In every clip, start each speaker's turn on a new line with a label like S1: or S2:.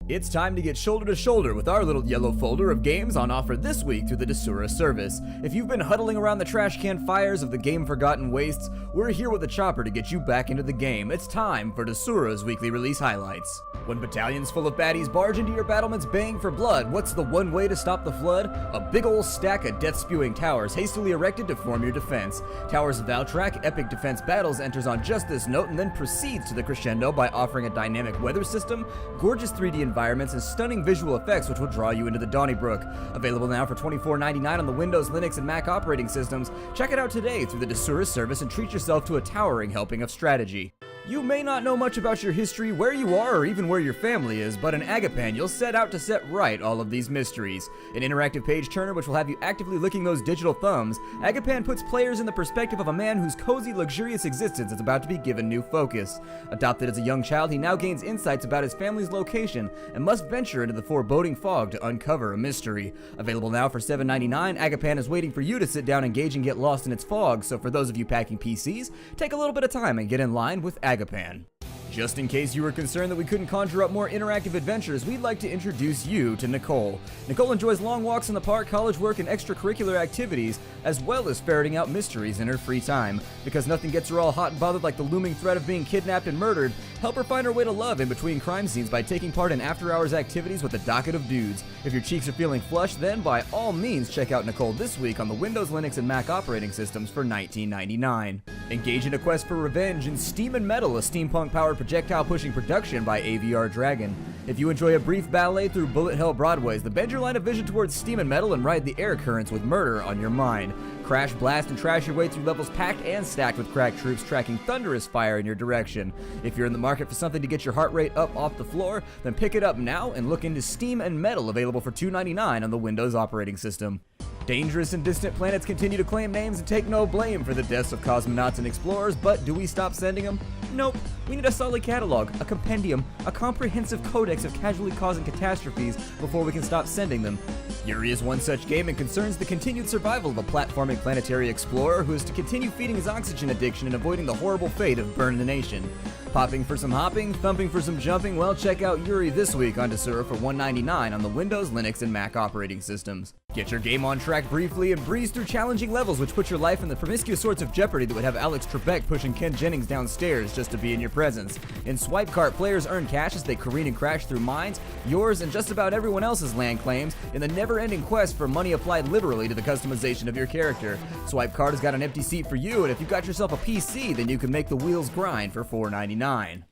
S1: It's time to get shoulder to shoulder with our little yellow folder of games on offer this week through the Desura service. If you've been huddling around the trash can fires of the game Forgotten Wastes, we're here with the chopper to get you back into the game. It's time for Desura's weekly release highlights. When battalions full of baddies barge into your battlements baying for blood, what's the one way to stop the flood? A big ol' stack of death-spewing towers hastily erected to form your defense. Towers of Altrac Epic Defense Battles enters on just this note and then proceeds to the crescendo by offering a dynamic weather system, gorgeous 3D environments, and stunning visual effects which will draw you into the Donnybrook. Available now for $24.99 on the Windows, Linux, and Mac operating systems. Check it out today through the Desura service and treat yourself to a towering helping of strategy. You may not know much about your history, where you are, or even where your family is, but in Agapan you'll set out to set right all of these mysteries. An interactive page turner which will have you actively licking those digital thumbs, Agapan puts players in the perspective of a man whose cozy, luxurious existence is about to be given new focus. Adopted as a young child, he now gains insights about his family's location and must venture into the foreboding fog to uncover a mystery. Available now for $7.99, Agapan is waiting for you to sit down, engage, and get lost in its fog, so for those of you packing PCs, take a little bit of time and get in line with Agapan. Just in case you were concerned that we couldn't conjure up more interactive adventures, we'd like to introduce you to Nicole. Nicole enjoys long walks in the park, college work, and extracurricular activities, as well as ferreting out mysteries in her free time. Because nothing gets her all hot and bothered like the looming threat of being kidnapped and murdered, help her find her way to love in between crime scenes by taking part in after-hours activities with a docket of dudes. If your cheeks are feeling flushed, then by all means check out Nicole this week on the Windows, Linux, and Mac operating systems for $19.99. Engage in a quest for revenge in Steam and Metal, a steampunk-powered projectile-pushing production by AVR Dragon. If you enjoy a brief ballet through bullet hell broadways, then bend your line of vision towards Steam and Metal and ride the air currents with murder on your mind. Crash, blast, and trash your way through levels packed and stacked with crack troops tracking thunderous fire in your direction. If you're in the market for something to get your heart rate up off the floor, then pick it up now and look into Steam and Metal, available for $2.99 on the Windows operating system. Dangerous and distant planets continue to claim names and take no blame for the deaths of cosmonauts and explorers, but do we stop sending them? Nope. We need a solid catalog, a compendium, a comprehensive codex of casually causing catastrophes before we can stop sending them. Yury is one such game and concerns the continued survival of a platforming planetary explorer who is to continue feeding his oxygen addiction and avoiding the horrible fate of Burn the Nation. Popping for some hopping, thumping for some jumping, well, check out Yury this week on Desura for $1.99 on the Windows, Linux, and Mac operating systems. Get your game on track briefly and breeze through challenging levels which put your life in the promiscuous sorts of jeopardy that would have Alex Trebek pushing Ken Jennings downstairs just to be in your presence. In Swipecart, players earn cash as they careen and crash through mines, yours and just about everyone else's land claims, in the never-ending quest for money applied liberally to the customization of your character. Swipecart has got an empty seat for you, and if you've got yourself a PC, then you can make the wheels grind for $4.99.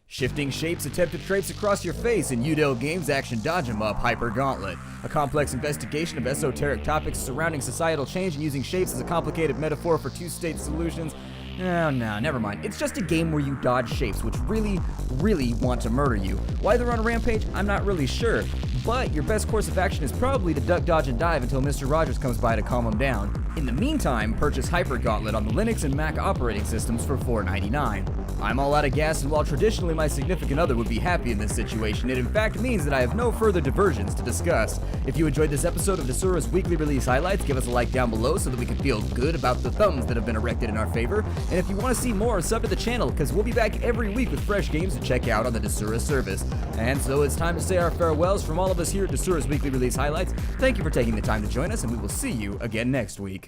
S1: Shifting shapes attempt to traipse across your face in Udell Games' action dodge 'em up Hyper Gauntlet, a complex investigation of esoteric topics surrounding societal change and using shapes as a complicated metaphor for two-state solutions. No, never mind. It's just a game where you dodge shapes which really want to murder you. Why they're on a rampage, I'm not really sure. But your best course of action is probably to duck, dodge, and dive until Mr. Rogers comes by to calm him down. In the meantime, purchase Hyper Gauntlet on the Linux and Mac operating systems for $4.99. I'm all out of gas, and while traditionally my significant other would be happy in this situation, it in fact means that I have no further diversions to discuss. If you enjoyed this episode of Desura's weekly release highlights, give us a like down below so that we can feel good about the thumbs that have been erected in our favor. And if you want to see more, sub to the channel, because we'll be back every week with fresh games to check out on the Desura service. And so it's time to say our farewells from all of us here at Desura's weekly release highlights. Thank you for taking the time to join us, and we will see you again next week.